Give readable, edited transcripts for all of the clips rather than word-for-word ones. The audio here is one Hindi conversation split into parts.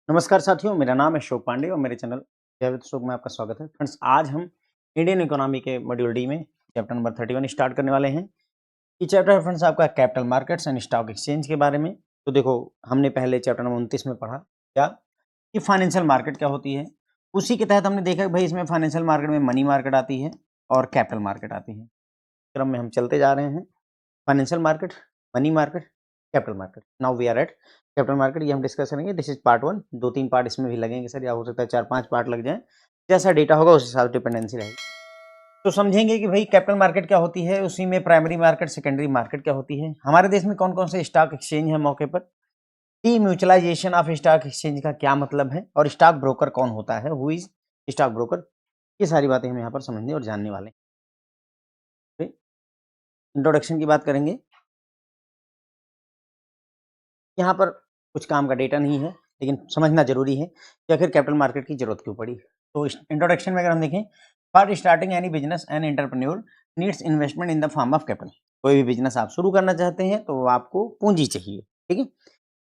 नमस्कार साथियों, मेरा नाम है अशोक पांडे और मेरे चैनल जय विद अशोक में आपका स्वागत है। फ्रेंड्स, आज हम इंडियन इकोनॉमी के मॉड्यूल डी में चैप्टर नंबर 31 स्टार्ट करने वाले हैं। ये चैप्टर है फ्रेंड्स आपका capital markets and stock exchange के बारे में। तो देखो, हमने पहले चैप्टर नंबर 29 में पढ़ा क्या कि फाइनेंशियल मार्केट क्या होती है। उसी के तहत हमने देखा कि भाई इसमें फाइनेंशियल मार्केट में मनी मार्केट आती है और कैपिटल मार्केट आती है। क्रम में हम चलते जा रहे हैं। Financial market, money market, capital market. Now we are at capital market. ये हम डिस्कस करेंगे। This is part 1। 2-3 पार्ट इसमें भी लगेंगे सर, या हो सकता है 4-5 पार्ट लग जाए। जैसा डेटा होगा उस हिसाब से डिपेंडेंसी रहेगी। तो समझेंगे कि भाई कैपिटल मार्केट क्या होती है, उसी में प्राइमरी मार्केट, सेकेंडरी मार्केट क्या होती है। हमारे देश में कौन कौन से स्टॉक एक्सचेंज है मौके पर, डीम्यूचुअलाइजेशन ऑफ स्टॉक एक्सचेंज का क्या मतलब है, और स्टॉक ब्रोकर कौन होता है, हु इज स्टॉक ब्रोकर। ये सारी बातें हम यहाँ पर समझने और जानने वाले हैं। इंट्रोडक्शन की बात करेंगे। यहाँ पर कुछ काम का डेटा नहीं है, लेकिन समझना जरूरी है कि आखिर कैपिटल मार्केट की जरूरत क्यों पड़ी। तो इंट्रोडक्शन में अगर हम देखें, for starting any business and entrepreneur needs investment in the form of capital. कोई भी बिजनेस आप शुरू करना चाहते हैं तो आपको पूंजी चाहिए, ठीक है।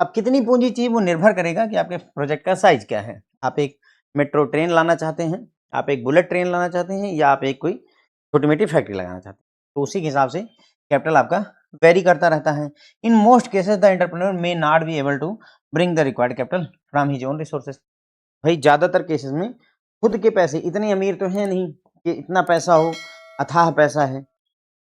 अब कितनी पूंजी चाहिए वो निर्भर करेगा कि आपके प्रोजेक्ट का साइज क्या है। आप एक मेट्रो ट्रेन लाना चाहते हैं, आप एक बुलेट ट्रेन लाना चाहते हैं, या आप एक कोई छोटी मोटी फैक्ट्री लगाना चाहते हैं, तो उसी के हिसाब से कैपिटल आपका वेरी करता रहता है। In most cases the entrepreneur may not be able to bring the required capital from his own resources. भाई ज्यादातर केसेस में खुद के पैसे, इतने अमीर तो है नहीं कि इतना पैसा हो, अथाह पैसा है।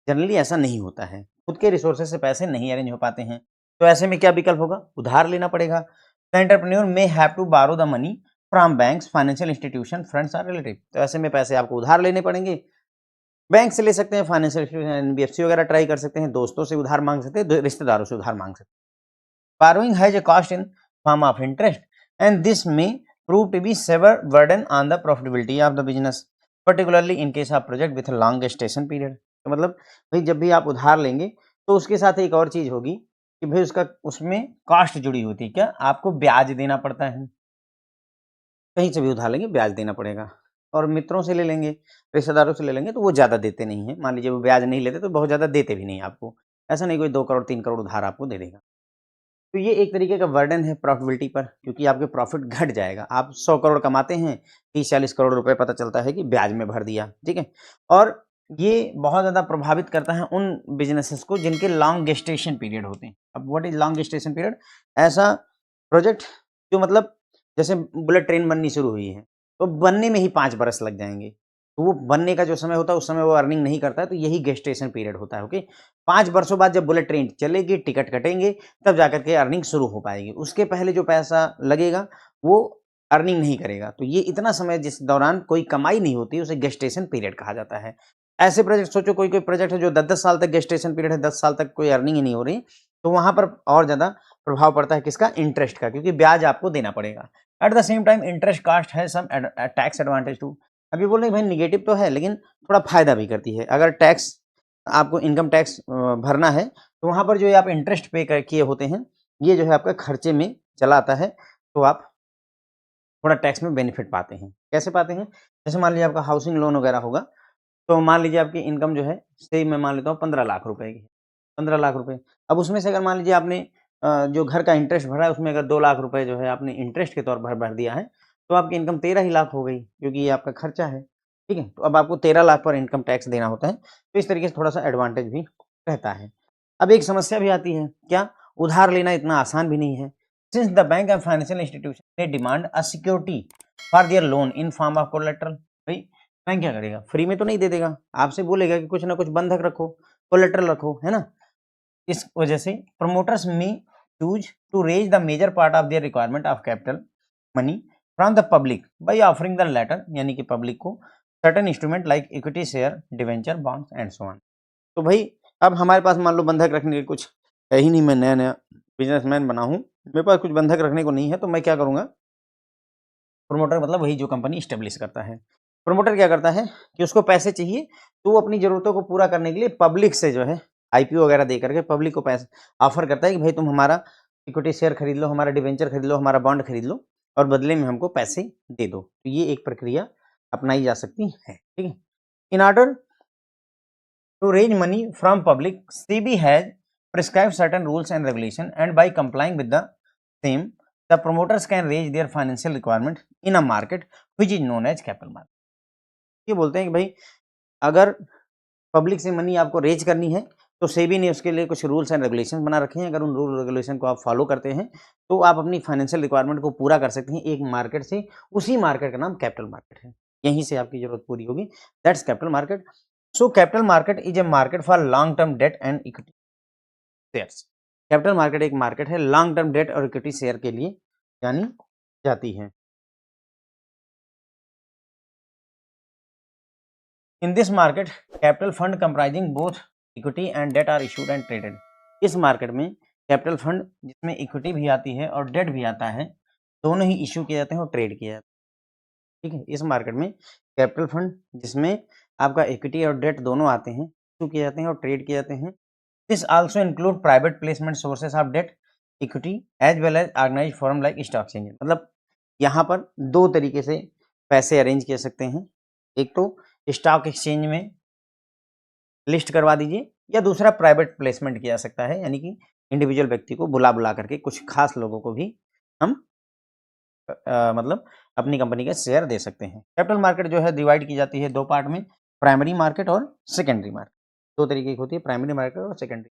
जनरली ऐसा नहीं होता है, खुद के रिसोर्सेज से पैसे नहीं अरेंज हो पाते हैं। तो ऐसे में क्या विकल्प होगा, उधार लेना पड़ेगा। The entrepreneur may have to borrow the money from banks, financial institution, friends और रिलेटिव। तो ऐसे में पैसे आपको उधार लेने पड़ेंगे। बैंक से ले सकते हैं, फाइनेंशियल इंस्टीट्यूशन एनबीएफसी वगैरह ट्राई कर सकते हैं, दोस्तों से उधार मांग सकते हैं, रिश्तेदारों से उधार मांग सकते हैं। Borrowing has a cost in form of interest, and this may prove to be severe burden on the profitability of the business, particularly in case of project with a long gestation period। तो मतलब भाई जब भी आप उधार लेंगे तो उसके साथ एक और चीज होगी कि भाई उसका उसमें कॉस्ट जुड़ी होती है। क्या आपको ब्याज देना पड़ता है, कहीं से भी उधार लेंगे ब्याज देना पड़ेगा। और मित्रों से ले लेंगे, रिश्तेदारों से ले लेंगे तो वो ज़्यादा देते नहीं हैं। मान लीजिए वो ब्याज नहीं लेते तो बहुत ज़्यादा देते भी नहीं आपको। ऐसा नहीं कोई 2 करोड़ 3 करोड़ उधार आपको दे देगा। तो ये एक तरीके का बर्डन है प्रॉफिटेबिलिटी पर, क्योंकि आपके प्रॉफिट घट जाएगा। आप 100 करोड़ कमाते हैं, 30-40 करोड़ रुपए पता चलता है कि ब्याज में भर दिया, ठीक है। और ये बहुत ज़्यादा प्रभावित करता है उन बिज़नेसेस को जिनके लॉन्ग गेस्टेशन पीरियड होते हैं। अब what is long gestation period? ऐसा प्रोजेक्ट जो मतलब जैसे बुलेट ट्रेन बननी शुरू हुई है, तो बनने में ही 5 बरस लग जाएँगे। तो वो बनने का जो समय होता है उस समय वो अर्निंग नहीं करता है, तो यही गेस्टेशन पीरियड होता है, ओके। 5 वर्षों बाद जब बुलेट ट्रेन चलेगी, टिकट कटेंगे, तब जाकर के अर्निंग शुरू हो पाएगी। उसके पहले जो पैसा लगेगा वो अर्निंग नहीं करेगा। तो ये इतना समय जिस दौरान कोई कमाई नहीं होती उसे गेस्टेशन पीरियड कहा जाता है। ऐसे प्रोजेक्ट सोचो, कोई-कोई प्रोजेक्ट है जो 10-10 साल तक गेस्टेशन पीरियड है, 10 साल तक कोई अर्निंग ही नहीं हो रही, तो वहाँ पर और ज़्यादा प्रभाव पड़ता है किसका? इंटरेस्ट का, क्योंकि ब्याज आपको देना पड़ेगा। At the same time interest cost है सम टैक्स एडवांटेज टू। अभी बोल रहे हैं भाई नेगेटिव तो है लेकिन थोड़ा फायदा भी करती है। अगर टैक्स आपको इनकम टैक्स भरना है तो वहाँ पर जो है आप इंटरेस्ट पे किए होते हैं, ये जो है आपका खर्चे में चला आता है, तो आप थोड़ा टैक्स में बेनिफिट पाते हैं। कैसे पाते हैं? जैसे मान लीजिए आपका हाउसिंग लोन वगैरह होगा, तो मान लीजिए आपकी इनकम जो है, से मैं मान लेता हूँ 15 लाख रुपए की, 15 लाख रुपए। अब उसमें से अगर मान लीजिए आपने जो घर का इंटरेस्ट भरा है उसमें अगर 2 लाख रुपए जो है आपने इंटरेस्ट के तौर पर भर दिया है, तो आपकी इनकम 13 ही लाख हो गई, क्योंकि ये आपका खर्चा है, ठीक है। तो अब आपको 13 लाख पर इनकम टैक्स देना होता है, तो इस तरीके से थोड़ा-सा एडवांटेज भी रहता है। अब एक समस्या भी आती है, क्या? उधार लेना इतना आसान भी नहीं है। Since the bank and financial institution they demand a security for their loan in form of collateral. भाई बैंक क्या करेगा? फ्री में तो नहीं दे देगा, आपसे बोलेगा कि कुछ ना कुछ बंधक रखो, कोलेटरल रखो, है ना? इस वजह से promoters may choose to raise the major part of their requirement of capital money from the public by offering the latter, यानी कि पब्लिक को certain instrument like equity share, debenture, bonds and so on. तो भाई अब हमारे पास मान लो बंधक रखने के कुछ है ही नहीं, मैं नया-नया बिज़नेसमैन बना हूँ, मेरे पास कुछ बंधक रखने को नहीं है, तो मैं क्या करूँगा? प्रोमोटर मतलब वही जो कंपनी एस्टेब्लिश करता है। प्रोमोटर क्या करता है कि उसको पैसे चाहिए, तो वो अपनी ज़रूरतों को पूरा करने के लिए पब्लिक से जो है आईपीओ वगैरह दे करके पब्लिक को पैसे ऑफर करता है कि भाई तुम हमारा इक्विटी शेयर खरीद लो, हमारा डिवेंचर खरीद लो, हमारा बॉन्ड खरीद लो और बदले में हमको पैसे दे दो। तो ये एक प्रक्रिया अपनाई जा सकती है, ठीक है। In order to raise money from public, SEBI has prescribed certain rules and regulation, and by complying with the same, the promoters can raise their financial requirement in a market which is known as capital market. ये बोलते हैं कि भाई अगर पब्लिक से मनी आपको रेज करनी है तो सेबी ने उसके लिए कुछ रूल्स एंड रेगुलेशन बना रखे हैं। अगर उन रूल रेगुलेशन को आप फॉलो करते हैं तो आप अपनी फाइनेंशियल रिक्वायरमेंट को पूरा कर सकते हैं एक मार्केट से। उसी मार्केट का नाम कैपिटल मार्केट है, यहीं से आपकी जरूरत पूरी होगी, that's capital market. So capital market is a market for long term debt and equity shares. Capital market एक मार्केट है लॉन्ग टर्म डेट और इक्विटी शेयर के लिए जानी जाती है। In this market capital fund comprising both equity and debt are issued and traded. इस मार्केट में कैपिटल फंड जिसमें इक्विटी भी आती है और डेट भी आता है, दोनों ही इशू किए जाते हैं और ट्रेड किए जाते हैं। ठीक है, इस मार्केट में कैपिटल फंड जिसमें आपका इक्विटी और डेट दोनों आते हैं, इशू किए जाते हैं और ट्रेड किए जाते हैं। This also include private placement sources of debt equity as well as organised form like stock exchange. मतलब यहाँ पर दो तरीके से पैसे अरेंज कर सकते हैं, एक तो स्टॉक एक्सचेंज में लिस्ट करवा दीजिए या दूसरा प्राइवेट प्लेसमेंट किया जा सकता है, यानी कि इंडिविजुअल व्यक्ति को बुला बुला करके कुछ खास लोगों को भी हम मतलब अपनी कंपनी का शेयर दे सकते हैं। कैपिटल मार्केट जो है डिवाइड की जाती है दो पार्ट में, प्राइमरी मार्केट और सेकेंडरी मार्केट। दो तरीके की होती है, प्राइमरी मार्केट और सेकेंडरी।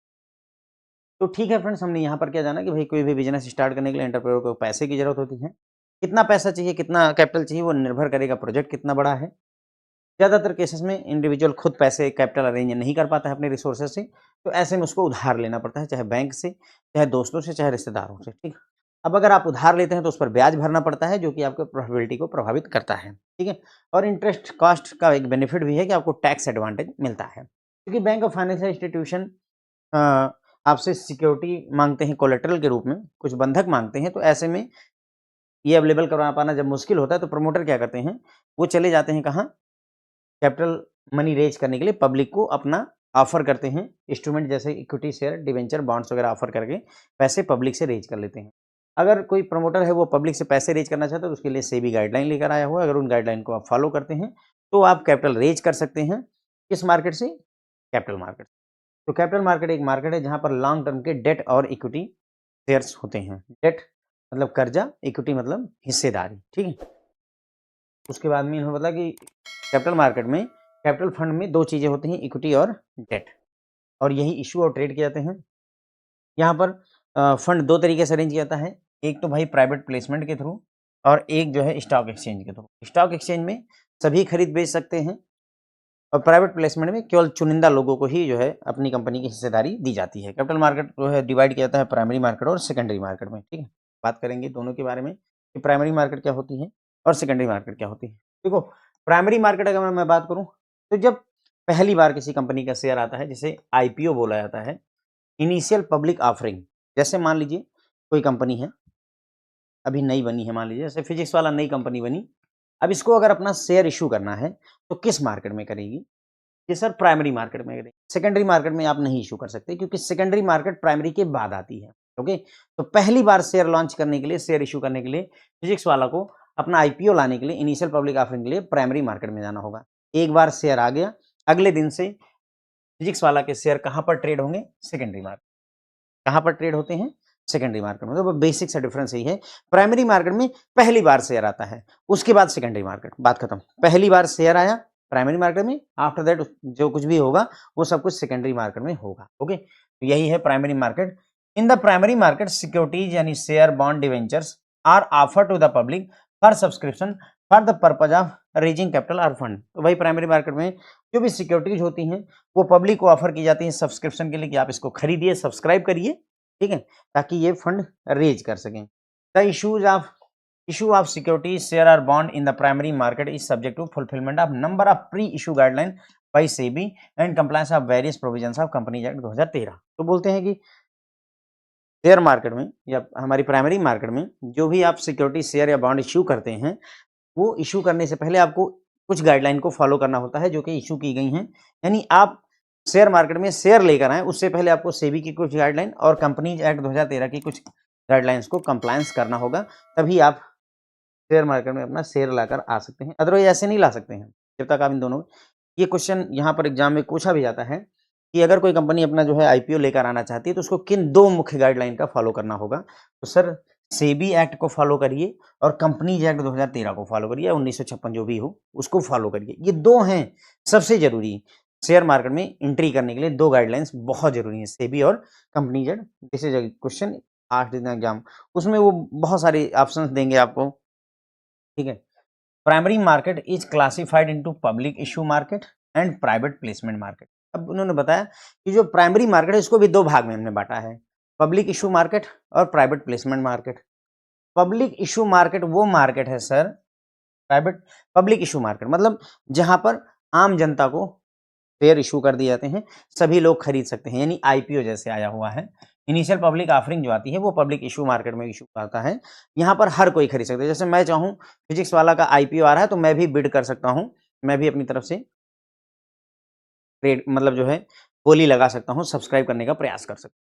तो ठीक है फ्रेंड्स, हमने यहाँ पर क्या जाना कि भाई कोई भी बिजनेस स्टार्ट करने के लिए एंटरप्रेन्योर को पैसे की जरूरत होती है। कितना पैसा चाहिए, कितना कैपिटल चाहिए, वो निर्भर करेगा प्रोजेक्ट कितना बड़ा है। ज़्यादातर केसेस में इंडिविजुअल खुद पैसे कैपिटल अरेंज नहीं कर पाता है अपने रिसोर्सेज से, तो ऐसे में उसको उधार लेना पड़ता है, चाहे बैंक से, चाहे दोस्तों से, चाहे रिश्तेदारों से। ठीक, अब अगर आप उधार लेते हैं तो उस पर ब्याज भरना पड़ता है, जो कि आपके प्रॉफिटेबिलिटी को प्रभावित करता है। ठीक है, और इंटरेस्ट कॉस्ट का एक बेनिफिट भी है कि आपको टैक्स एडवांटेज मिलता है, क्योंकि बैंक और फाइनेंशियल इंस्टीट्यूशन आपसे सिक्योरिटी मांगते हैं, कोलेटरल के रूप में कुछ बंधक मांगते हैं। तो ऐसे में ये अवेलेबल करवा पाना जब मुश्किल होता है तो प्रमोटर क्या करते हैं, वो चले जाते हैं कहाँ, कैपिटल मनी रेज करने के लिए पब्लिक को अपना ऑफर करते हैं, इंस्ट्रूमेंट जैसे इक्विटी शेयर, डिवेंचर, बॉन्ड्स वगैरह ऑफर करके पैसे पब्लिक से रेज कर लेते हैं। अगर कोई प्रमोटर है वो पब्लिक से पैसे रेज करना चाहता है तो उसके लिए सेबी गाइडलाइन लेकर आया हुआ है। अगर उन गाइडलाइन को आप फॉलो करते हैं तो आप कैपिटल रेज कर सकते हैं। किस मार्केट से? Capital market. तो कैपिटल मार्केट एक मार्केट है जहां पर लॉन्ग टर्म के डेट और इक्विटी शेयर्स होते हैं। डेट मतलब कर्जा, इक्विटी मतलब हिस्सेदारी। ठीक है, उसके बाद में इन्होंने बताया कि कैपिटल मार्केट में कैपिटल फंड में दो चीजें होती हैं, इक्विटी और डेट, और यही इशू और ट्रेड किए जाते हैं। यहाँ पर फंड दो तरीके से अरेंज किया जाता है, एक तो भाई प्राइवेट प्लेसमेंट के थ्रू और एक जो है स्टॉक एक्सचेंज के थ्रू। स्टॉक एक्सचेंज में सभी खरीद बेच सकते हैं और प्राइवेट प्लेसमेंट में केवल चुनिंदा लोगों को ही जो है अपनी कंपनी की हिस्सेदारी दी जाती है। कैपिटल मार्केट जो है डिवाइड किया जाता है प्राइमरी मार्केट और सेकेंडरी मार्केट में। ठीक है, बात करेंगे दोनों के बारे में कि प्राइमरी मार्केट क्या होती है और सेकेंडरी मार्केट क्या होती है। देखो, प्राइमरी मार्केट अगर मैं बात करूं तो जब पहली बार किसी कंपनी का शेयर आता है, जिसे आईपीओ बोला जाता है, इनिशियल पब्लिक ऑफरिंग। जैसे मान लीजिए कोई कंपनी है, अभी नई बनी है, मान लीजिए जैसे फिजिक्स वाला नई कंपनी बनी, अब इसको अगर अपना शेयर इशू करना है तो किस मार्केट में करेगी? ये सर प्राइमरी मार्केट में करेगी। सेकेंडरी मार्केट में आप नहीं इशू कर सकते, क्योंकि सेकेंडरी मार्केट प्राइमरी के बाद आती है। ओके, तो पहली बार शेयर लॉन्च करने के लिए, शेयर इशू करने के लिए फिजिक्स वाला को अपना आईपीओ लाने के लिए, इनिशियल पब्लिक ऑफरिंग के लिए प्राइमरी मार्केट में जाना होगा। एक बार शेयर आ गया, अगले दिन से फिजिक्स वाला के शेयर कहाँ पर ट्रेड होंगे? Secondary market. कहाँ पर ट्रेड होते हैं? सेकेंडरी मार्केट में। तो बेसिक सा डिफरेंस यही है, प्राइमरी मार्केट में पहली बार शेयर आता है, उसके बाद सेकेंडरी मार्केट, बात खत्म। पहली बार शेयर आया प्राइमरी मार्केट में, आफ्टर दैट जो कुछ भी होगा वो सब कुछ सेकेंडरी मार्केट में होगा। ओके, तो यही है primary market. In the primary market securities यानी share, bond, debentures are offer to the public for subscription for the purpose of raising capital और फंड। तो भाई प्राइमरी मार्केट में जो भी सिक्योरिटीज होती हैं वो पब्लिक को ऑफर की जाती है सब्सक्रिप्शन के लिए, कि आप इसको खरीदिए, सब्सक्राइब करिए, ठीक है, ताकि ये फंड रेज कर सकें। The issue of securities, share or bond in the primary market is subject to fulfillment of number of pre-issue guideline by SEBI and compliance of various provisions of Companies Act 2013। तो बोलते हैं कि शेयर मार्केट में या हमारी प्राइमरी मार्केट में जो भी आप सिक्योरिटी, शेयर या बॉन्ड इश्यू करते हैं, वो इश्यू करने से पहले आपको कुछ गाइडलाइन को फॉलो करना होता है जो कि इश्यू की गई हैं। यानी आप शेयर मार्केट में शेयर लेकर आए, उससे पहले आपको सेबी की कुछ गाइडलाइन और कंपनीज एक्ट 2013 की कुछ गाइडलाइंस को कंप्लायंस करना होगा, तभी आप शेयर मार्केट में अपना शेयर लाकर आ सकते हैं। अदरवाइज ऐसे नहीं ला सकते हैं जब तक आप इन दोनों। ये क्वेश्चन यहाँ पर एग्जाम में पूछा भी जाता है कि अगर कोई कंपनी अपना जो है आईपीओ लेकर आना चाहती है तो उसको किन दो मुख्य गाइडलाइन का फॉलो करना होगा? तो सर सेबी एक्ट को फॉलो करिए और कंपनीज एक्ट 2013 को फॉलो करिए, 1956 जो भी हो उसको फॉलो करिए। ये दो हैं सबसे जरूरी शेयर मार्केट में एंट्री करने के लिए, दो गाइडलाइंस बहुत जरूरी हैं, सेबी और companies act. This is question asked in exam, उसमें वो बहुत सारे ऑप्शंस देंगे आपको, ठीक है। Primary market is classified into public issue market and private placement market. अब उन्होंने बताया कि जो प्राइमरी मार्केट है इसको भी दो भाग में हमने बांटा है, पब्लिक इशू मार्केट और private placement market. Public issue market वो मार्केट है sir, private public issue market मतलब जहां पर आम जनता को शेयर इशू कर दिए जाते हैं, सभी लोग खरीद सकते हैं, यानी आईपीओ जैसे आया हुआ है। इनिशियल पब्लिक ऑफरिंग जो आती है वो पब्लिक इशू मार्केट में इशू आता है, यहाँ पर हर कोई खरीद सकता है। जैसे मैं चाहूँ फिजिक्स वाला का आईपीओ आ रहा है तो मैं भी बिड कर सकता हूँ, मैं भी अपनी तरफ से ट्रेड मतलब जो है बोली लगा सकता हूँ, सब्सक्राइब करने का प्रयास कर सकता हूँ।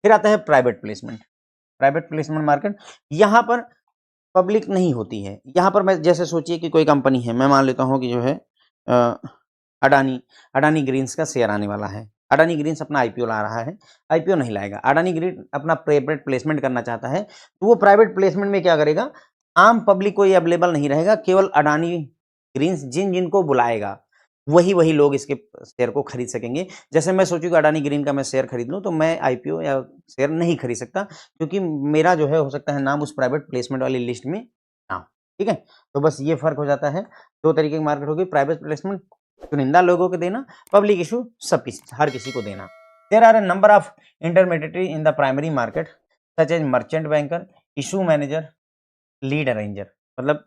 फिर आता है private placement. Private placement market, यहाँ पर पब्लिक नहीं होती है। यहाँ पर मैं जैसे सोचिए कि कोई कंपनी है, मैं मान लेता हूँ कि जो है अडानी अडानी ग्रीन्स का शेयर आने वाला है। अडानी ग्रीन्स अपना आईपीओ ला रहा है, आईपीओ नहीं लाएगा, अडानी ग्रीन अपना प्राइवेट प्लेसमेंट करना चाहता है, तो वो प्राइवेट प्लेसमेंट में क्या करेगा, आम पब्लिक को ये अवेलेबल नहीं रहेगा, केवल अडानी ग्रीन्स जिन जिनको बुलाएगा वही वही लोग इसके शेयर को खरीद सकेंगे। जैसे मैं सोचूं कि अडानी ग्रीन का मैं शेयर खरीद लूं, तो मैं आईपीओ या शेयर नहीं खरीद सकता, क्योंकि मेरा जो है हो सकता है नाम उस प्राइवेट प्लेसमेंट वाली लिस्ट में ना हो, ठीक है। तो बस ये फर्क हो जाता है, दो तरीके की मार्केट होगी, प्राइवेट प्लेसमेंट चुनिंदा लोगों को देना, पब्लिक इशू सब किसी हर किसी को देना। There are a number of intermediary in the primary market such as merchant banker, issue manager, lead arranger. मतलब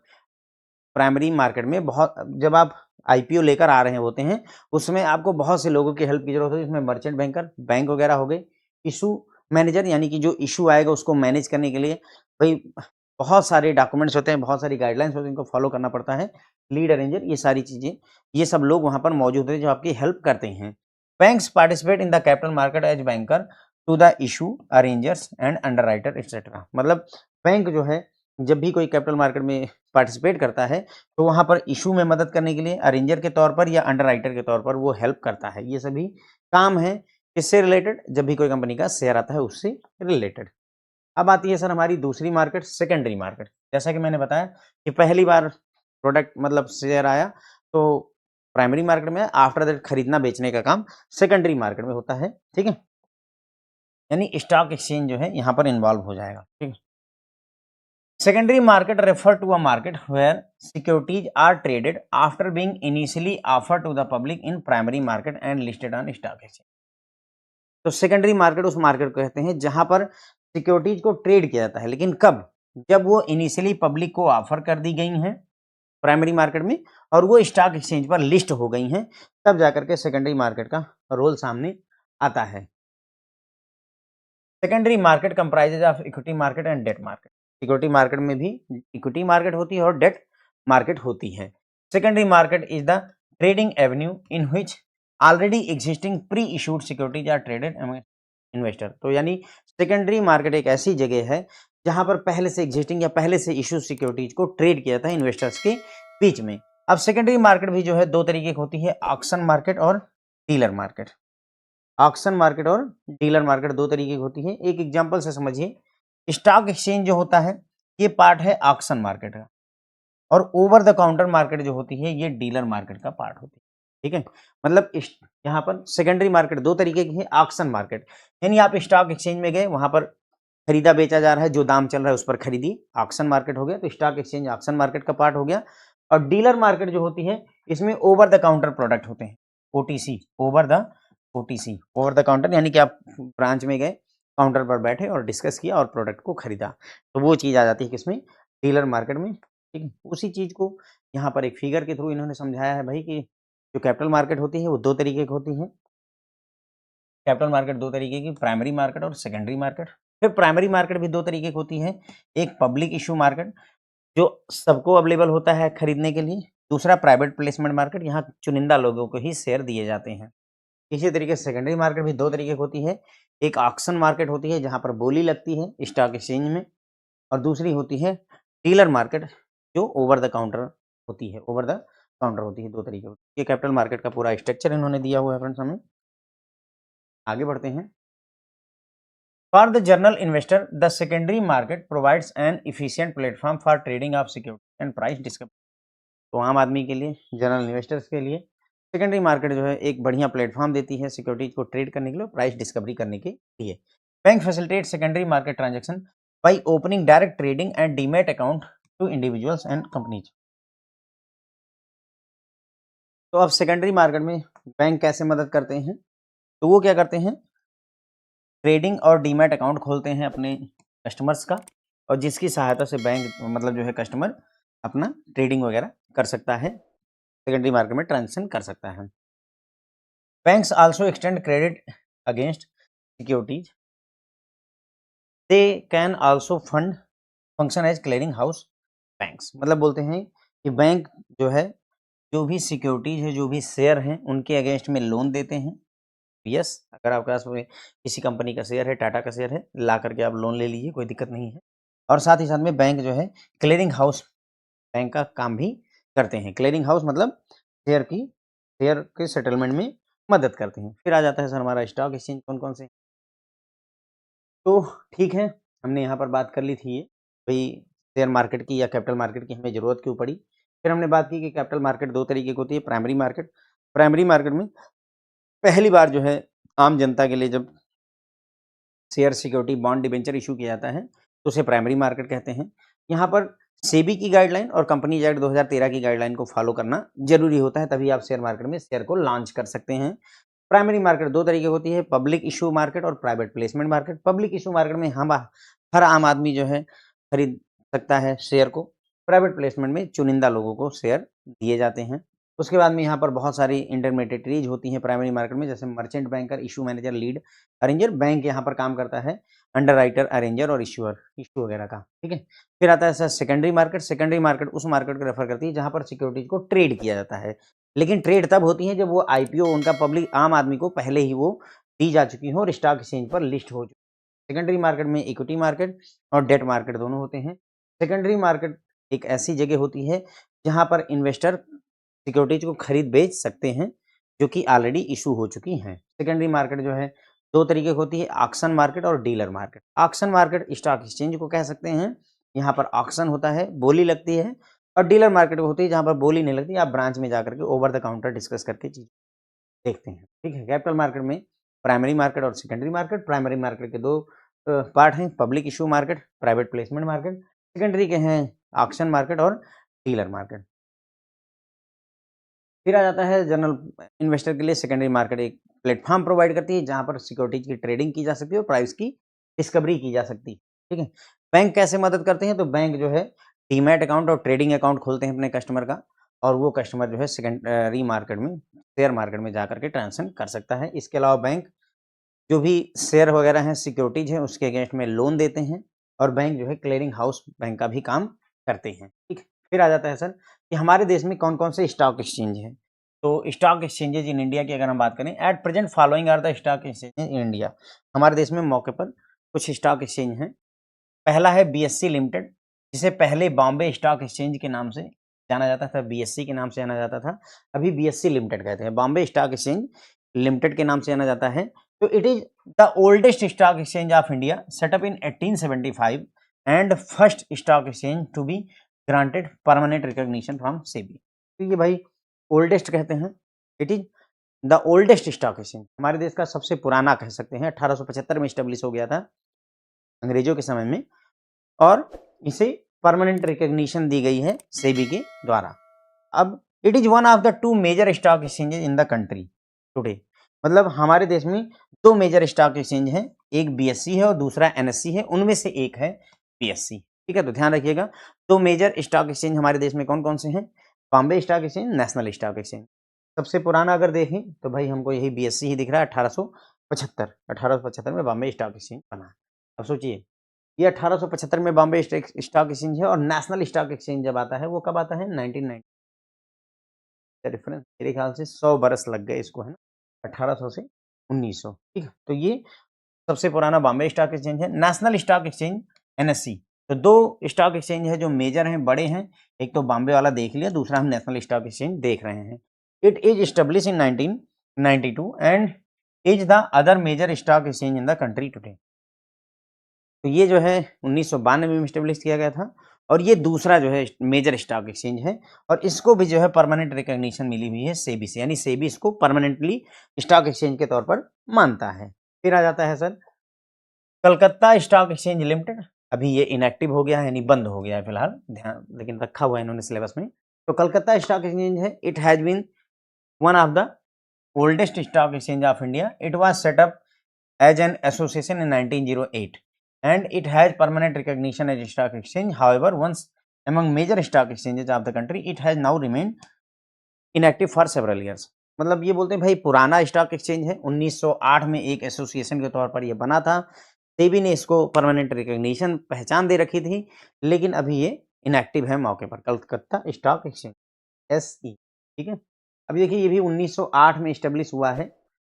प्राइमरी मार्केट में बहुत, जब आप आईपीओ लेकर आ रहे होते हैं उसमें आपको बहुत से लोगों की हेल्प की जरूरत होती है, इसमें मर्चेंट बैंकर बैंक वगैरह हो गए, इशू मैनेजर यानी कि जो इशू आएगा उसको मैनेज करने के लिए भाई बहुत सारे डॉक्यूमेंट्स होते हैं, बहुत सारी गाइडलाइंस होती हैं, इनको फॉलो करना पड़ता है, लीड अरेंजर, ये सारी चीजें, ये सब लोग वहां पर मौजूद हैं जो आपकी हेल्प करते हैं। Banks participate in the capital market as banker to the issue arrangers and underwriter etcetera. मतलब बैंक जो है जब भी कोई कैपिटल मार्केट में पार्टिसिपेट करता है तो वहां पर इशू में मदद करने के लिए अरेंजर के तौर पर या अंडरराइटर के तौर पर वो हेल्प करता है। ये सभी काम है किससे रिलेटेड, जब भी कोई कंपनी का शेयर आता है उससे रिलेटेड। अब आती है सर हमारी दूसरी मार्केट, सेकेंडरी मार्केट। जैसा कि मैंने बताया कि पहली बार प्रोडक्ट मतलब शेयर आया तो प्राइमरी मार्केट में, आफ्टर दैट खरीदना बेचने का काम सेकेंडरी मार्केट में होता है, ठीक है। यानी स्टॉक एक्सचेंज जो है यहाँ पर इन्वॉल्व हो जाएगा, ठीक है। Secondary market refer to a market where securities are traded after being initially offered to the public in primary market and listed on stock exchange। तो सेकेंडरी मार्केट उस मार्केट को कहते हैं जहां पर सिक्योरिटीज को ट्रेड किया जाता है, लेकिन कब, जब वो इनिशियली पब्लिक को ऑफर कर दी गई हैं प्राइमरी मार्केट में और वो स्टॉक एक्सचेंज पर लिस्ट हो गई हैं, तब जाकर के सेकेंडरी मार्केट का रोल सामने आता है। Secondary market comprises of equity market and debt market. Security market में भी इक्विटी मार्केट होती है और डेट मार्केट होती है। Secondary market is the trading avenue in which already existing pre issued securities are traded among investor. तो यानी सेकेंडरी मार्केट एक ऐसी जगह है जहां पर पहले से एग्जिस्टिंग या पहले से इशू सिक्योरिटीज को ट्रेड किया जाता है इन्वेस्टर्स के बीच में। अब सेकेंडरी मार्केट भी जो है दो तरीके की होती है, ऑक्शन मार्केट और डीलर मार्केट। ऑक्शन मार्केट और डीलर मार्केट दो तरीके की होती है। एक एग्जांपल से समझिए, स्टॉक एक्सचेंज जो होता है ये पार्ट है ऑक्शन मार्केट का, और ओवर द काउंटर मार्केट जो होती है ये डीलर मार्केट का पार्ट होती है, ठीक है। मतलब यहाँ पर सेकेंडरी मार्केट दो तरीके की है, ऑक्शन मार्केट यानी आप स्टॉक एक्सचेंज में गए, वहां पर खरीदा बेचा जा रहा है, जो दाम चल रहा है उस पर खरीदी, ऑक्शन मार्केट हो गया। तो स्टॉक एक्सचेंज ऑक्शन मार्केट का पार्ट हो गया। और डीलर मार्केट जो होती है इसमें ओवर द काउंटर प्रोडक्ट होते हैं, OTC, OTC over the counter, यानी कि आप ब्रांच में गए, काउंटर पर बैठे और डिस्कस किया और प्रोडक्ट को खरीदा, तो वो चीज़ आ जाती है किसमें, डीलर मार्केट में, ठीक है। उसी चीज़ को यहाँ पर एक फिगर के थ्रू इन्होंने समझाया है भाई कि जो कैपिटल मार्केट होती है वो दो तरीके की होती है। कैपिटल मार्केट दो तरीके की, प्राइमरी मार्केट और सेकेंडरी मार्केट। फिर प्राइमरी मार्केट भी दो तरीके की होती है, एक पब्लिक इशू मार्केट जो सबको अवेलेबल होता है खरीदने के लिए, दूसरा प्राइवेट प्लेसमेंट मार्केट, यहाँ चुनिंदा लोगों को ही शेयर दिए जाते हैं। इसी तरीके से सेकेंडरी मार्केट भी दो तरीके की होती है, एक ऑक्शन मार्केट होती है जहाँ पर बोली लगती है स्टॉक एक्सचेंज में, और दूसरी होती है डीलर मार्केट जो ओवर द काउंटर होती है, ओवर द काउंटर होती है, दो तरीके होती है। ये कैपिटल मार्केट का पूरा स्ट्रक्चर इन्होंने दिया हुआ है फ्रेंड्स हमें। आगे बढ़ते हैं। For the general investor the secondary market provides N efficient platform for trading of security and price discovery. तो आम आदमी के लिए, जनरल इन्वेस्टर्स के लिए सेकेंडरी मार्केट जो है एक बढ़िया प्लेटफॉर्म देती है सिक्योरिटीज को ट्रेड करने के लिए, प्राइस डिस्कवरी करने के लिए। Bank facilitate secondary market transaction by opening direct trading and demat account to individuals and companies. तो अब सेकेंडरी मार्केट में बैंक कैसे मदद करते हैं, तो वो क्या करते हैं, ट्रेडिंग और डीमैट अकाउंट खोलते हैं अपने कस्टमर्स का, और जिसकी सहायता से बैंक मतलब जो है कस्टमर अपना ट्रेडिंग वगैरह कर सकता है, सेकेंडरी मार्केट में ट्रांजेक्शन कर सकता है। Banks also extend credit against securities, they can also fund function as clearing house banks. मतलब बोलते हैं कि बैंक जो है जो भी सिक्योरिटीज है, जो भी शेयर हैं, उनके अगेंस्ट में लोन देते हैं। यस, अगर आपके पास किसी कंपनी का शेयर है, टाटा का शेयर है, ला करके आप लोन ले लीजिए, कोई दिक्कत नहीं है। और साथ ही साथ में बैंक जो है क्लियरिंग हाउस बैंक का काम भी करते हैं। क्लियरिंग हाउस मतलब शेयर के सेटलमेंट में मदद करते हैं। फिर आ जाता है सर हमारा स्टॉक एक्सचेंज कौन कौन से। तो ठीक है, हमने यहाँ पर बात कर ली थी ये भाई शेयर मार्केट की या कैपिटल मार्केट की हमें ज़रूरत क्यों पड़ी। फिर हमने बात की कि कैपिटल मार्केट दो तरीके की होती है, प्राइमरी मार्केट में पहली बार जो है आम जनता के लिए जब share security bond debenture issue किया जाता है तो उसे प्राइमरी मार्केट कहते हैं। यहाँ पर सेबी की गाइडलाइन और कंपनीज एक्ट 2013 की गाइडलाइन को फॉलो करना जरूरी होता है, तभी आप शेयर मार्केट में शेयर को लॉन्च कर सकते हैं। प्राइमरी मार्केट दो तरीके होती है, पब्लिक इशू मार्केट और private placement market. Public issue market में हम हर आम आदमी जो है खरीद सकता है शेयर को। प्राइवेट प्लेसमेंट में चुनिंदा लोगों को शेयर दिए जाते हैं। उसके बाद में यहाँ पर बहुत सारी इंटरमीडिएटरीज होती हैं प्राइमरी मार्केट में, जैसे merchant banker, issue manager, lead arranger. Bank यहाँ पर काम करता है अंडर राइटर, अरेंजर और इशू वगैरह का। ठीक है, फिर आता है sir secondary market. Secondary market उस मार्केट को रेफर करती है जहाँ पर सिक्योरिटीज को ट्रेड किया जाता है, लेकिन ट्रेड तब होती है जब वो आईपीओ उनका पब्लिक आम आदमी को पहले ही वो दी जा चुकी हो और स्टॉक एक्सचेंज पर लिस्ट हो चुकी। सेकेंडरी मार्केट में इक्विटी मार्केट और डेट मार्केट दोनों होते हैं। सेकेंडरी मार्केट एक ऐसी जगह होती है जहाँ पर इन्वेस्टर सिक्योरिटीज को खरीद बेच सकते हैं जो कि ऑलरेडी इशू हो चुकी हैं। सेकेंडरी मार्केट जो है दो तरीके की होती है, ऑक्शन मार्केट और dealer market. Auction market stock exchange को कह सकते हैं, यहाँ पर ऑक्शन होता है, बोली लगती है। और डीलर मार्केट होती है जहाँ पर बोली नहीं लगती, आप ब्रांच में जाकर के ओवर द काउंटर डिस्कस करके चीज देखते हैं। ठीक है, कैपिटल मार्केट में प्राइमरी मार्केट और सेकेंडरी मार्केट। प्राइमरी मार्केट के दो पार्ट हैं, public issue market, private placement market. Secondary के हैं ऑक्शन मार्केट और डीलर मार्केट। फिर आ जाता है जनरल इन्वेस्टर के लिए सेकेंडरी मार्केट एक प्लेटफॉर्म प्रोवाइड करती है जहां पर सिक्योरिटीज की ट्रेडिंग की जा सकती है और प्राइस की डिस्कवरी की जा सकती है। ठीक है, बैंक कैसे मदद करते हैं, तो बैंक जो है डीमैट अकाउंट और ट्रेडिंग अकाउंट खोलते हैं अपने कस्टमर का, और वो कस्टमर जो है सेकेंडरी मार्केट में शेयर मार्केट में जाकर के ट्रांजेक्शन कर सकता है। इसके अलावा बैंक जो भी शेयर वगैरह हैं, सिक्योरिटीज हैं, उसके अगेंस्ट में लोन देते हैं, और बैंक जो है क्लियरिंग हाउस बैंक का भी काम करते हैं। ठीक है, फिर आ जाता है सर कि हमारे देश में कौन कौन से स्टॉक एक्सचेंज हैं। तो स्टॉक एक्सचेंजेज इन इंडिया की अगर हम बात करें, at present following are the stock exchanges in India. हमारे देश में मौके पर कुछ स्टॉक एक्सचेंज हैं। पहला है बीएससी लिमिटेड, जिसे पहले बॉम्बे स्टॉक एक्सचेंज के नाम से जाना जाता था, बीएससी के नाम से जाना जाता था, अभी बीएससी लिमिटेड कहते हैं। बॉम्बे स्टॉक एक्सचेंज लिमिटेड के नाम से जाना जाता है। तो it is the oldest stock exchange of India, set up in 1875 and first stock exchange to be granted permanent recognition from SEBI. तो ये भाई ओल्डेस्ट कहते हैं, it is the oldest stock exchange, हमारे देश का सबसे पुराना कह सकते हैं। 1875 में स्टेब्लिश हो गया था अंग्रेजों के समय में, और इसे परमानेंट रिकॉग्निशन दी गई है सेबी के द्वारा। अब it is one of the two major stock exchanges in the country today. मतलब हमारे देश में दो मेजर स्टॉक एक्सचेंज हैं, एक बीएससी है और दूसरा एनएससी है, उनमें से एक है पीएससी। ठीक है, तो ध्यान रखिएगा, दो मेजर स्टॉक एक्सचेंज हमारे देश में कौन कौन से हैं, Bombay stock exchange, national stock exchange. सबसे पुराना अगर देखें तो भाई हमको यही बीएससी ही दिख रहा है, 1875 में बॉम्बे स्टॉक एक्सचेंज बना। अब सोचिए, ये 1875 में बॉम्बे स्टॉक एक्सचेंज है, और नेशनल स्टॉक एक्सचेंज जब आता है वो कब आता है, 1990। डिफरेंस मेरे ख्याल से 100 बरस लग गए इसको, है ना, 1800 से 1900। ठीक है, तो ये सबसे पुराना बॉम्बे स्टॉक एक्सचेंज है। नेशनल स्टॉक एक्सचेंज एनएससी, तो दो स्टॉक एक्सचेंज है जो मेजर हैं, बड़े हैं। एक तो बॉम्बे वाला देख लिया, दूसरा हम नेशनल स्टॉक एक्सचेंज देख रहे हैं। It is establish in 1992 and is the other major stock exchange in the country today. तो ये जो है 1992 में स्टेब्लिश किया गया था और ये दूसरा जो है मेजर स्टॉक एक्सचेंज है और इसको भी जो है परमानेंट रिकॉग्निशन मिली हुई है सेबी से, यानी सेबी इसको परमानेंटली स्टॉक एक्सचेंज के तौर पर मानता है। फिर आ जाता है sir Calcutta stock exchange limited. अभी ये इनएक्टिव हो गया है, यानी बंद हो गया है फिलहाल, ध्यान लेकिन रखा हुआ है इन्होंने सिलेबस में। तो कलकत्ता स्टॉक एक्सचेंज है, it has been one of the oldest stock exchange of India. It was set up as an association in 1908 and it has permanent recognition as a stock exchange. However, once among major stock exchanges of the country, it has now remained inactive for several years. मतलब ये बोलते हैं भाई पुराना स्टॉक एक्सचेंज है, 1908 में एक एसोसिएशन के तौर पर ये बना था, सेबी ने इसको परमानेंट रिकॉग्निशन पहचान दे रखी थी, लेकिन अभी ये इनएक्टिव है मौके पर, कलकत्ता स्टॉक एक्सचेंज SE। ठीक है, अभी देखिए ये भी 1908 में इस्टेब्लिश हुआ है,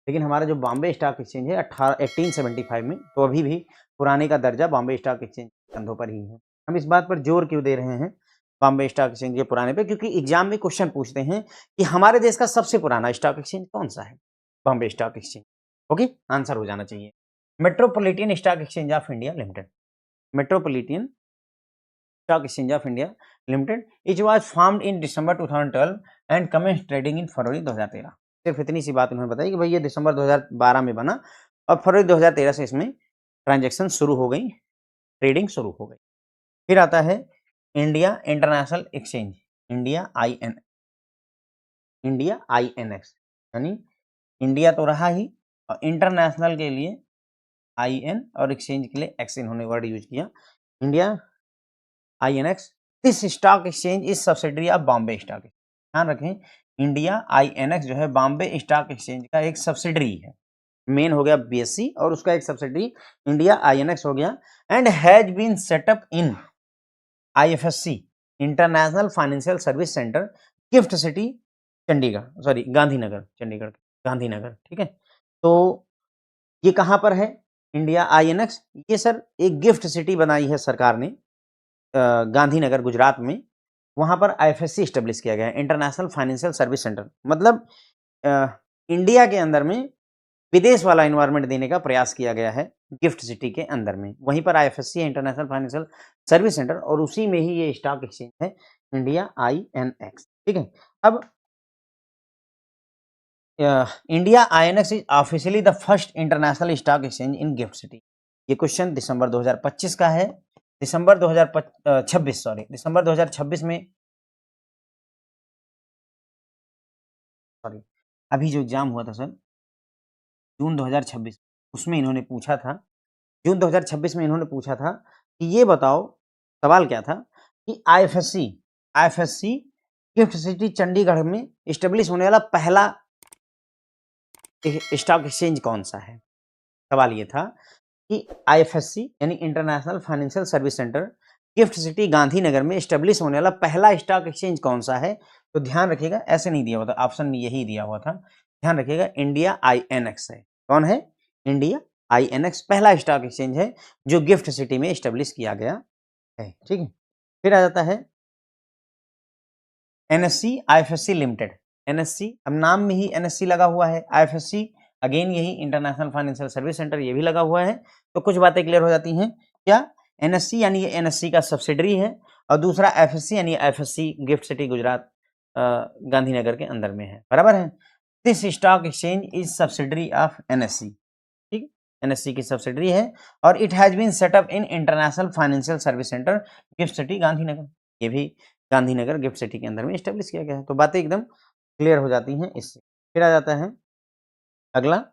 लेकिन हमारा जो बॉम्बे स्टॉक एक्सचेंज है 1875 में, तो अभी भी पुराने का दर्जा बॉम्बे स्टॉक एक्सचेंज कंधों पर ही है। हम इस बात पर जोर क्यों दे रहे हैं बॉम्बे स्टॉक एक्सचेंज के पुराने पे, क्योंकि एग्जाम में क्वेश्चन पूछते हैं कि हमारे देश का सबसे पुराना स्टॉक एक्सचेंज कौन सा है, Bombay stock exchange. Okay, answer हो जाना चाहिए metropolitan stock exchange of India limited. Metropolitan stock exchange of India limited it was formed in December 2012 and commence trading in February 2013। सिर्फ इतनी सी बात उन्होंने बताई कि भाई ये दिसंबर 2012 में बना और फरवरी 2013 से इसमें ट्रांजैक्शन शुरू हो गई, ट्रेडिंग शुरू हो गई। फिर आता है India international exchange, India INX, यानी इंडिया तो रहा ही और इंटरनेशनल के लिए IN और एक्सचेंज के लिए एक्स इन्होंने वर्ड यूज किया, India INX। This stock exchange is subsidiary of Bombay stock exchange. ध्यान रखें इंडिया INX जो है बॉम्बे स्टॉक एक्सचेंज का एक सब्सिडरी है, मेन हो गया BSE और उसका एक सब्सिडरी इंडिया INX हो गया and has been set up in IFSC international financial service centre, gift city Chandigarh, sorry Gandhinagar, Chandigarh Gandhinagar. ठीक है, तो ये कहाँ पर है इंडिया INX, ये सर एक गिफ्ट सिटी बनाई है सरकार ने गांधीनगर गुजरात में, वहां पर IFSC स्टेब्लिश किया गया है, इंटरनेशनल फाइनेंशियल सर्विस सेंटर। मतलब इंडिया के अंदर में विदेश वाला इन्वायरमेंट देने का प्रयास किया गया है गिफ्ट सिटी के अंदर में, वहीं पर IFSC है इंटरनेशनल फाइनेंशियल सर्विस सेंटर और उसी में ही ये स्टॉक एक्सचेंज है इंडिया INX। ठीक है, अब India INX is officially the first international stock exchange in gift city. ये क्वेश्चन दिसंबर 2025 का है, दिसंबर 2026 सॉरी दिसंबर 2026 में, सॉरी अभी जो एग्जाम हुआ था सर जून 2026, उसमें इन्होंने पूछा था, जून 2026 में इन्होंने पूछा था कि ये बताओ, सवाल क्या था कि IFSC गिफ्ट सिटी चंडीगढ़ में इस्टेब्लिश होने वाला पहला स्टॉक एक्सचेंज कौन सा है। सवाल ये था कि IFSC यानी international financial service centre gift city Gandhinagar में इस्टेब्लिश होने वाला पहला स्टॉक एक्सचेंज कौन सा है। तो ध्यान रखिएगा ऐसे नहीं दिया हुआ था, ऑप्शन में यही दिया हुआ था, ध्यान रखिएगा इंडिया INX है। कौन है? इंडिया INX पहला स्टॉक एक्सचेंज है जो गिफ्ट सिटी में इस्टेब्लिश किया गया है। ठीक है, फिर आ जाता है NSE IFSC लिमिटेड। NSC अब नाम में ही NSC लगा हुआ है, IFSC अगेन यही इंटरनेशनल फाइनेंशियल सर्विस सेंटर ये भी लगा हुआ है, तो कुछ बातें क्लियर हो जाती हैं। क्या NSC यानी ये NSC का सब्सिडरी है और दूसरा FSC यानी FSC gift city Gujarat Gandhinagar के अंदर में है, बराबर है। This stock exchange is subsidiary of NSC, ठीक, NSC की सब्सिडरी है और it has been set up in international financial service centre gift city Gandhinagar, ये भी गांधीनगर गिफ्ट सिटी के अंदर में स्टेब्लिश किया गया है। तो बातें एकदम क्लियर हो जाती हैं इससे। फिर आ जाता है अगला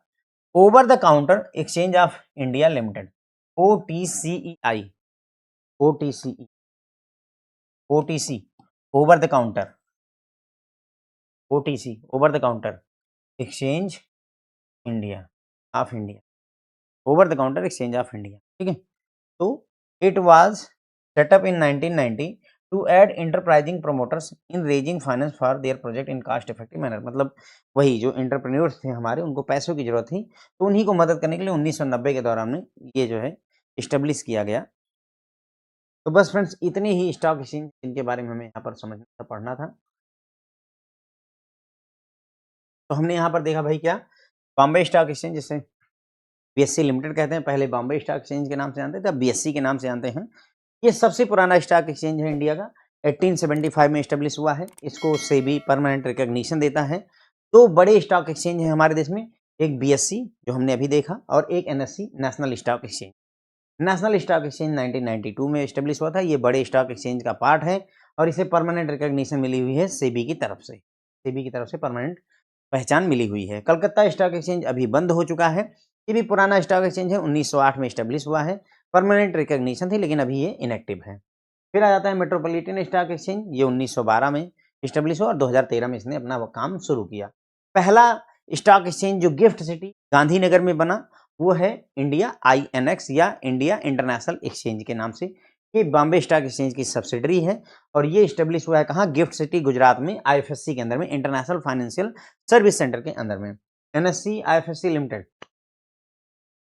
over the counter exchange of India limited, OTCEI, OTC over the counter, OTC over the counter exchange India of India, over the counter exchange of India. ठीक है, तो it was set up in 1990 to aid enterprising promoters in raising finance for their project in cost effective manner. मतलब वही जो इंटरप्रेन्योर्स थे हमारे, उनको पैसों की जरूरत थी, तो उन्हीं को मदद करने के लिए 1990 के दौरान में ये जो है इस्टेब्लिश किया गया। तो बस फ्रेंड्स इतने ही स्टॉक एक्सचेंज इनके बारे में हमें यहाँ पर समझना था, पढ़ना था। तो हमने यहाँ पर देखा भाई क्या, बॉम्बे स्टॉक एक्सचेंज जिसे बीएससी लिमिटेड कहते हैं, पहले बॉम्बे स्टॉक एक्सचेंज के नाम से जानते थे, अब बीएससी के नाम से जानते हैं। ये सबसे पुराना स्टॉक एक्सचेंज है इंडिया का, 1875 में एस्टेब्लिश हुआ है। इसको सेबी परमानेंट रिकॉग्निशन देता है। दो बड़े स्टॉक एक्सचेंज हैं हमारे देश में, एक बीएससी जो हमने अभी देखा और एक NSC national stock exchange. National stock exchange 1992 में एस्टेब्लिश हुआ था। ये बड़े स्टॉक एक्सचेंज का पार्ट है और इसे परमानेंट रिकॉग्निशन मिली हुई है सेबी की तरफ से। सेबी की तरफ से परमानेंट पहचान मिली हुई है। कलकत्ता स्टॉक एक्सचेंज अभी बंद हो चुका है। ये भी पुराना स्टॉक एक्सचेंज है, 1908 में एस्टेब्लिश हुआ है। परमानेंट रिकॉग्निशन थी लेकिन अभी ये इनएक्टिव है। फिर आ जाता है मेट्रोपॉलिटन स्टॉक एक्सचेंज, ये 1912 में एस्टेब्लिश हुआ और 2013 में इसने अपना काम शुरू किया। पहला स्टॉक एक्सचेंज जो गिफ्ट सिटी गांधीनगर में बना वो है इंडिया आईएनएक्स या इंडिया इंटरनेशनल एक्सचेंज के नाम से। ये बॉम्बे स्टॉक एक्सचेंज की सब्सिडरी है और ये स्टेब्लिश हुआ है कहाँ, गिफ्ट सिटी गुजरात में, आईएफएससी के अंदर में, इंटरनेशनल फाइनेंशियल सर्विस सेंटर के अंदर में। NSC IFSC limited,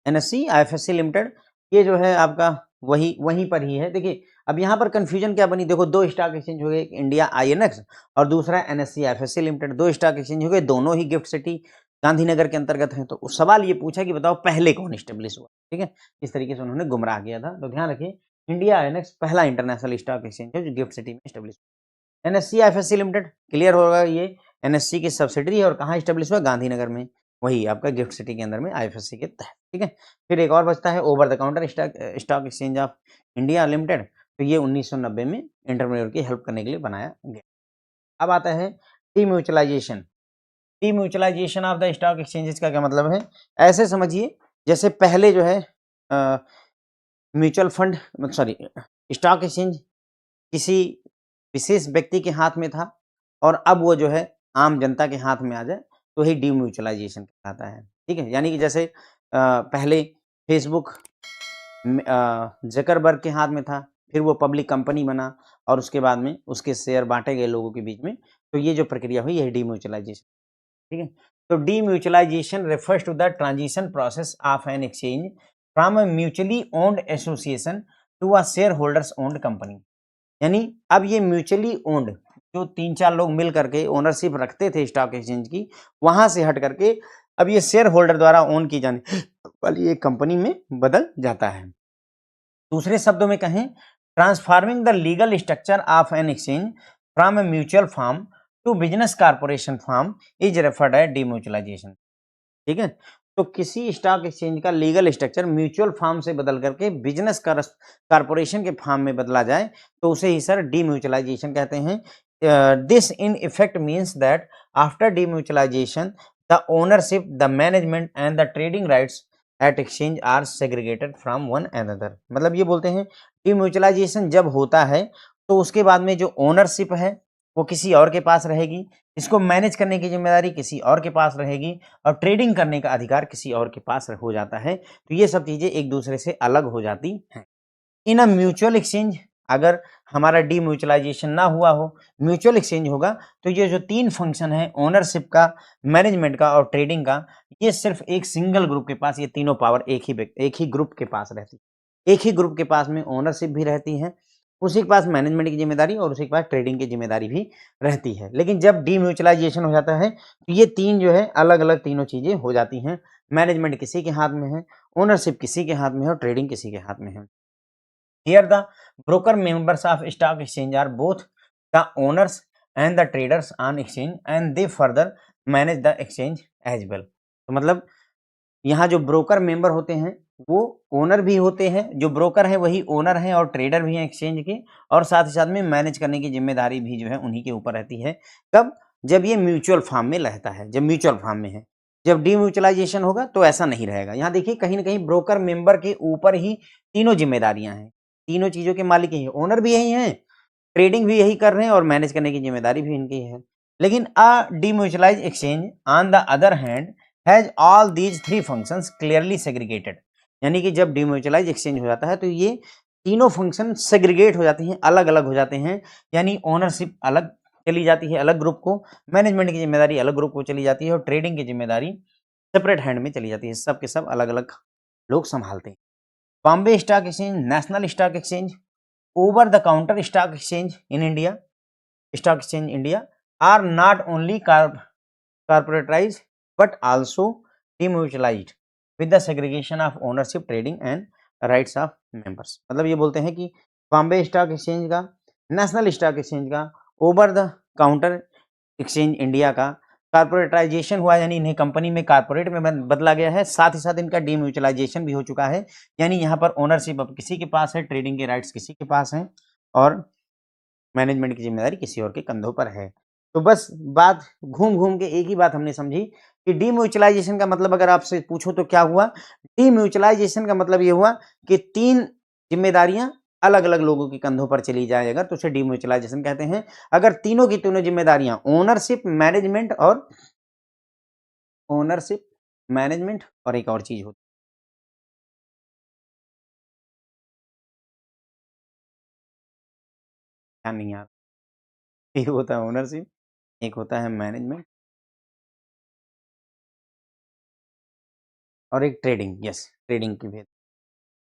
NSC IFSC limited ये जो है आपका वहीं पर ही है। देखिए अब यहाँ पर कंफ्यूजन क्या बनी, देखो दो स्टॉक एक्सचेंज हो गए, एक इंडिया आईएनएक्स और दूसरा एनएससी आईएफएससी लिमिटेड। दो स्टॉक एक्सचेंज हो गए, दोनों ही गिफ्ट सिटी गांधीनगर के अंतर्गत हैं। तो सवाल ये पूछा कि बताओ पहले कौन स्टेब्लिश हुआ, ठीक है, इस तरीके से उन्होंने गुमराह किया था। तो ध्यान रखिए इंडिया आईएनएक्स पहला इंटरनेशनल स्टॉक एक्सचेंज है जो गिफ्ट सिटी में स्टेब्लिश हुआ। एनएससी आईएफएससी लिमिटेड क्लियर होगा, ये एनएससी की सब्सिडरी है और कहाँ स्टेब्लिश हुआ, गांधीनगर में, वही आपका गिफ्ट सिटी के अंदर में आईएफएससी के तहत, ठीक है। फिर एक और बचता है over the counter stock exchange of India limited, तो ये 1990 में एंटरप्रेन्योर की हेल्प करने के लिए बनाया गया। अब आता है डीम्यूचुअलाइजेशन। डीम्यूचुअलाइजेशन ऑफ द स्टॉक एक्सचेंजेस का क्या मतलब है, ऐसे समझिए जैसे पहले जो है mutual fund sorry stock exchange किसी विशेष व्यक्ति के हाथ में था और अब वो जो है आम जनता के हाथ में आ जाए तो ही डीम्यूचुअलाइजेशन कहलाता है, ठीक है। यानी कि जैसे पहले फेसबुक जकरबर्ग के हाथ में था, फिर वो पब्लिक कंपनी बना और उसके बाद में उसके शेयर बांटे गए लोगों के बीच में, तो ये जो प्रक्रिया हुई यह डीम्यूचुअलाइजेशन, ठीक है। तो demutualisation refers to the transition process of an exchange from a mutually owned association to a share holders owned company. यानी अब ये म्यूचुअली ओन्ड जो 3-4 लोग मिल करके ओनरशिप रखते थे स्टॉक एक्सचेंज की, वहां से हट करके अब ये शेयर होल्डर द्वारा ओन की जाने वाली एक कंपनी में बदल जाता है। दूसरे शब्दों में कहें, transforming the legal structure of an exchange from a mutual firm to business corporation firm is referred as demutualisation, ठीक है। तो किसी स्टॉक एक्सचेंज का लीगल स्ट्रक्चर म्यूचुअल फर्म से बदल करके बिजनेस कारपोरेशन के फर्म में बदला जाए तो उसे ही सर डीम्यूचुअलाइजेशन कहते हैं। This in effect means that after demutualisation the ownership, the management and the trading rights at exchange are segregated from one another. मतलब ये बोलते हैं डीम्यूचुअलाइजेशन जब होता है तो उसके बाद में जो ओनरशिप है वो किसी और के पास रहेगी, इसको मैनेज करने की जिम्मेदारी किसी और के पास रहेगी और ट्रेडिंग करने का अधिकार किसी और के पास हो जाता है। तो ये सब चीजें एक दूसरे से अलग हो जाती हैं। इन अ म्यूचुअल एक्सचेंज अगर हमारा डीम्यूचुअलाइजेशन ना हुआ हो, म्यूचुअल एक्सचेंज होगा, तो ये जो 3 फंक्शन है ओनरशिप का, मैनेजमेंट का और ट्रेडिंग का, ये सिर्फ एक सिंगल ग्रुप के पास, ये तीनों पावर एक ही ग्रुप के पास रहती है। एक ही ग्रुप के पास में ओनरशिप भी रहती है, उसी के पास मैनेजमेंट की जिम्मेदारी और उसी के पास ट्रेडिंग की जिम्मेदारी भी रहती है। लेकिन जब डीम्यूचुअलाइजेशन हो जाता है तो ये 3 जो है अलग अलग तीनों चीजें हो जाती हैं। मैनेजमेंट किसी के हाथ में है, ओनरशिप किसी के हाथ में है और ट्रेडिंग किसी के हाथ में है। Here the broker members of stock exchange are both the owners and the traders on exchange and they further manage the exchange as well। तो मतलब यहाँ जो ब्रोकर मेंबर होते हैं वो ओनर भी होते हैं, जो ब्रोकर है वही ओनर है और ट्रेडर भी हैं एक्सचेंज के, और साथ ही साथ में मैनेज करने की जिम्मेदारी भी जो है उन्हीं के ऊपर रहती है। कब, जब ये म्यूचुअल फॉर्म में रहता है, जब म्यूचुअल फॉर्म में है। जब डीम्यूचुअलाइजेशन होगा तो ऐसा नहीं रहेगा। यहाँ देखिए कहीं ना कहीं ब्रोकर मेंबर के ऊपर ही तीनों जिम्मेदारियां हैं, तीनों चीजों के मालिक यही, ओनर भी यही है, ट्रेडिंग भी यही कर रहे हैं और मैनेज करने की जिम्मेदारी भी इनकी है। लेकिन a demutualised exchange on the other hand has all these 3 functions clearly segregated. यानी कि जब डीम्यूचुअलाइज एक्सचेंज हो जाता है तो ये तीनों फंक्शन सेग्रीगेट हो जाते हैं, अलग अलग हो जाते हैं। यानी ओनरशिप अलग चली जाती है अलग ग्रुप को, मैनेजमेंट की जिम्मेदारी अलग ग्रुप को चली जाती है और ट्रेडिंग की जिम्मेदारी सेपरेट हैंड में चली जाती है। सब के सब अलग अलग लोग संभालते हैं। Bombay stock exchange, national stock exchange, over the counter stock exchange in India, stock exchange India are not only corporatized but also demutualized। With the segregation of ownership, trading and rights of members. मतलब ये बोलते हैं कि बॉम्बे स्टॉक एक्सचेंज का, नेशनल स्टॉक एक्सचेंज का, over the counter exchange India का कॉर्पोरेटाइजेशन हुआ, यानी इन्हें कंपनी में कॉर्पोरेट में बदला गया है। साथ ही साथ इनका डीम्यूचुअलाइजेशन भी हो चुका है, यानी यहाँ पर ओनरशिप अब किसी के पास है, ट्रेडिंग के राइट्स किसी के पास हैं और मैनेजमेंट की जिम्मेदारी किसी और के कंधों पर है। तो बस बात घूम घूम के एक ही बात हमने समझी कि डीम्यूचुअलाइजेशन का मतलब अगर आपसे पूछो तो क्या हुआ, डीम्यूचुअलाइजेशन का मतलब ये हुआ कि 3 जिम्मेदारियां अलग-अलग लोगों के कंधों पर चली जाए अगर, तो उसे डीम्यूचुअलाइजेशन कहते हैं। अगर तीनों की तीनों जिम्मेदारियां ओनरशिप, मैनेजमेंट और एक और चीज होती है, नहीं यार, एक होता है ओनरशिप, एक होता है मैनेजमेंट और एक ट्रेडिंग। यस, ट्रेडिंग की भी।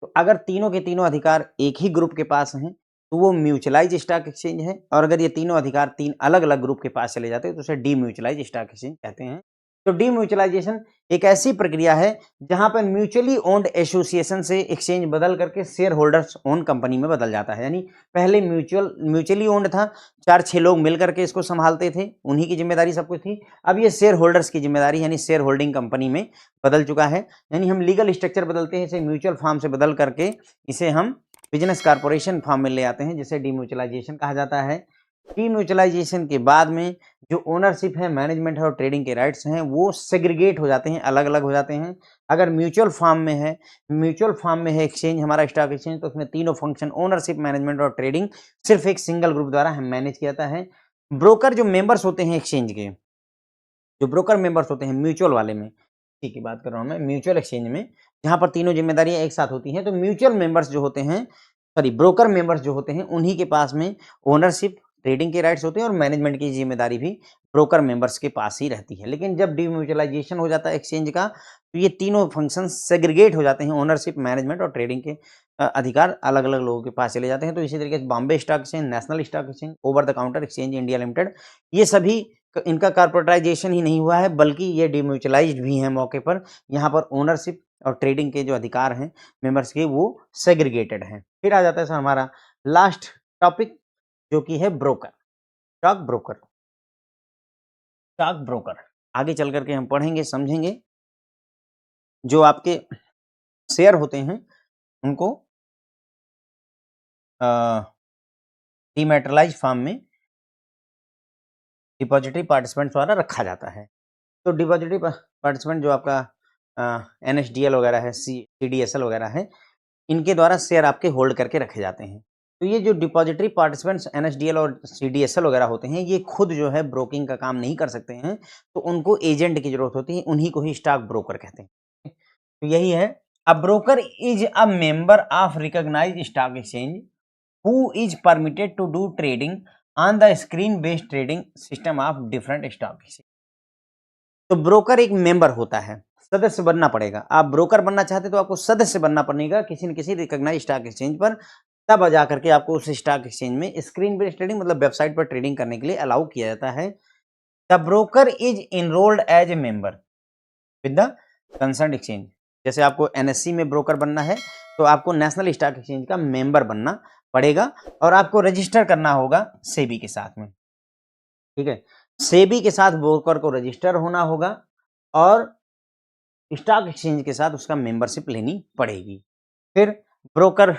तो अगर तीनों के तीनों अधिकार एक ही ग्रुप के पास हैं, तो वो म्यूचुअलाइज स्टॉक एक्सचेंज है, और अगर ये तीनों अधिकार 3 अलग-अलग ग्रुप के पास चले जाते हैं, तो उसे डीम्यूचुअलाइज स्टॉक एक्सचेंज कहते हैं। तो डीम्यूचुअलाइजेशन एक ऐसी प्रक्रिया है, जहां पर म्यूचुअली ओन्ड एसोसिएशन से एक्सचेंज बदल करके शेयर होल्डर्स ओन कंपनी में बदल जाता है। यानी पहले म्यूचुअली ओन्ड था, 4-6 लोग मिल करके इसको संभालते थे, उन्हीं की जिम्मेदारी सब कुछ थी। अब ये शेयर होल्डर्स की जिम्मेदारी, यानी शेयर होल्डिंग कंपनी में बदल चुका है। यानी हम लीगल स्ट्रक्चर बदलते हैं, इसे म्यूचुअल फॉर्म से बदल करके इसे हम बिजनेस कॉर्पोरेशन फॉर्म में ले आते हैं, जिसे डीम्यूचुअलाइजेशन कहा जाता है। डीम्यूचुअलाइजेशन के बाद में जो ओनरशिप है, मैनेजमेंट है और ट्रेडिंग के राइट्स हैं, वो सेग्रीगेट हो जाते हैं, अलग-अलग हो जाते हैं। अगर म्यूचुअल फॉर्म में है एक्सचेंज, हमारा स्टॉक एक्सचेंज, तो उसमें तीनों फंक्शन ओनरशिप, मैनेजमेंट और ट्रेडिंग सिर्फ एक सिंगल ग्रुप द्वारा हम मैनेज किया जाता है। ब्रोकर जो मेंबर्स होते हैं एक्सचेंज के, जो ब्रोकर मेंबर्स होते हैं म्यूचुअल वाले में, ठीक है, बात कर रहा हूँ मैं म्यूचुअल एक्सचेंज में, जहाँ पर तीनों जिम्मेदारियां एक साथ होती हैं, तो म्यूचुअल मेंबर्स जो होते हैं, सॉरी ब्रोकर मेंबर्स जो होते हैं, उन्हीं के पास में ओनरशिप, ट्रेडिंग के राइट्स होते हैं और मैनेजमेंट की जिम्मेदारी भी ब्रोकर मेंबर्स के पास ही रहती है। लेकिन जब डीम्यूचुअलाइजेशन हो जाता है एक्सचेंज का, तो ये तीनों फंक्शन सेग्रीगेट हो जाते हैं, ओनरशिप, मैनेजमेंट और ट्रेडिंग के अधिकार अलग अलग लोगों के पास चले जाते हैं। तो इसी तरीके से Bombay stock exchange, national stock exchange, over the counter exchange India limited, ये सभी इनका कॉर्पोरेटाइजेशन ही नहीं हुआ है, बल्कि ये डिम्यूचुअलाइज्ड भी हैं मौके पर। यहाँ पर ओनरशिप और ट्रेडिंग के जो अधिकार हैं मेंबर्स के, वो सेग्रीगेटेड हैं। फिर आ जाता है सर हमारा लास्ट टॉपिक, जो कि है broker, stock broker. Stock broker आगे चल करके हम पढ़ेंगे, समझेंगे। जो आपके शेयर होते हैं उनको डिमेटलाइज फॉर्म में डिपॉजिटरी पार्टिसिपेंट द्वारा रखा जाता है। तो डिपॉजिटरी पार्टिसिपेंट जो आपका एनएसडीएल वगैरह है, सीडीएसएल वगैरह है, इनके द्वारा शेयर आपके होल्ड करके रखे जाते हैं। तो ये जो डिपॉजिटरी पार्टिसिपेंट्स एनएसडीएल और सीडीएसएल वगैरह होते हैं, ये खुद जो है ब्रोकिंग का काम नहीं कर सकते हैं, तो उनको एजेंट की जरूरत होती है, उन्हीं को ही स्टॉक ब्रोकर कहते हैं। तो यही है, a broker is a member of recognised stock exchange who is permitted to do trading on the screen based trading system of different stock exchange. तो ब्रोकर एक मेंबर होता है, सदस्य बनना पड़ेगा। आप ब्रोकर बनना चाहते तो आपको सदस्य बनना पड़ेगा किसी न किसी रिकॉग्नाइज्ड स्टॉक एक्सचेंज पर, तब जा करके आपको उस स्टॉक एक्सचेंज में स्क्रीन बेस्ड ट्रेडिंग मतलब वेबसाइट पर ट्रेडिंग करने के लिए अलाउ किया जाता है। The broker is enrolled as a member with the concern exchange. जैसे आपको एनएससी में ब्रोकर बनना है, तो आपको नेशनल स्टॉक एक्सचेंज का मेंबर बनना पड़ेगा और आपको रजिस्टर करना होगा सेबी के साथ में। ठीक है, सेबी के साथ ब्रोकर को रजिस्टर होना होगा और स्टॉक एक्सचेंज के साथ उसका मेंबरशिप लेनी पड़ेगी। फिर ब्रोकर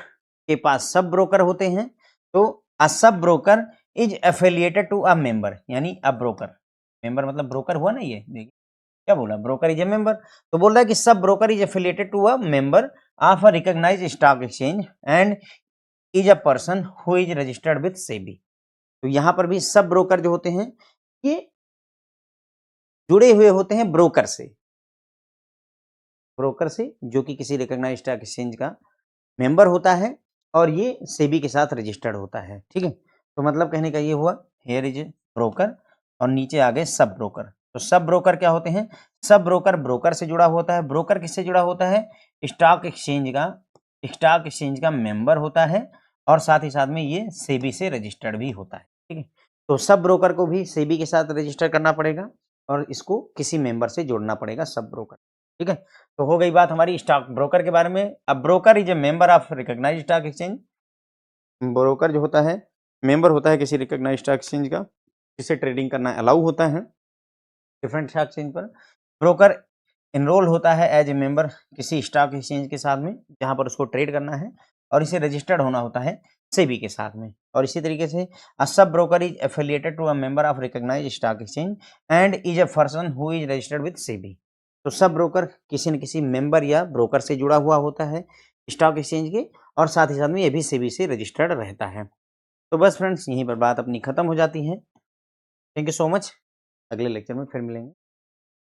के पास सब ब्रोकर होते हैं, तो a sub broker is affiliated to a member, यानी अ ब्रोकर, मेंबर मतलब ब्रोकर हुआ ना, ये देखिए क्या बोला, ब्रोकर इज ए मेंबर। तो बोल रहा है कि सब broker is affiliated to a member of a recognised stock exchange and is a person who is registered with SEBI. तो यहाँ पर भी सब ब्रोकर जो होते हैं, ये जुड़े हुए होते हैं ब्रोकर से जो कि किसी रिकॉग्नाइज्ड स्टॉक एक्सचेंज का मेंबर होता है और ये सेबी के साथ रजिस्टर्ड होता है। ठीक है, तो मतलब कहने का ये हुआ, हियर इज ब्रोकर और नीचे आ गए सब ब्रोकर। तो सब ब्रोकर क्या होते हैं, सब ब्रोकर ब्रोकर से जुड़ा होता है। ब्रोकर किससे जुड़ा होता है, स्टॉक एक्सचेंज का मेंबर होता है और साथ ही साथ में ये सेबी से रजिस्टर्ड भी होता है। ठीक है, तो सब ब्रोकर को भी सेबी के साथ रजिस्टर करना पड़ेगा और इसको किसी मेंबर से जोड़ना पड़ेगा सब ब्रोकर। ठीक है, तो हो गई बात हमारी स्टॉक ब्रोकर के बारे में। अब broker is a member of recognised stock exchange. Broker जो होता है मेंबर होता है किसी रिकॉग्नाइज्ड स्टॉक एक्सचेंज का, जिसे ट्रेडिंग करना अलाउ होता है डिफरेंट स्टॉक एक्सचेंज पर। ब्रोकर एनरोल होता है एज ए मेंबर किसी स्टॉक एक्सचेंज के साथ में जहां पर उसको ट्रेड करना है, और इसे रजिस्टर्ड होना होता है सेबी के साथ में। और इसी तरीके से a sub broker is affiliated to a member of recognised stock exchange and is a person who is registered with SEBI. तो सब ब्रोकर किसी न किसी मेंबर या ब्रोकर से जुड़ा हुआ होता है स्टॉक एक्सचेंज के, और साथ ही साथ में ये भी सेबी से रजिस्टर्ड रहता है। तो बस फ्रेंड्स, यहीं पर बात अपनी खत्म हो जाती है। Thank you so much. अगले लेक्चर में फिर मिलेंगे।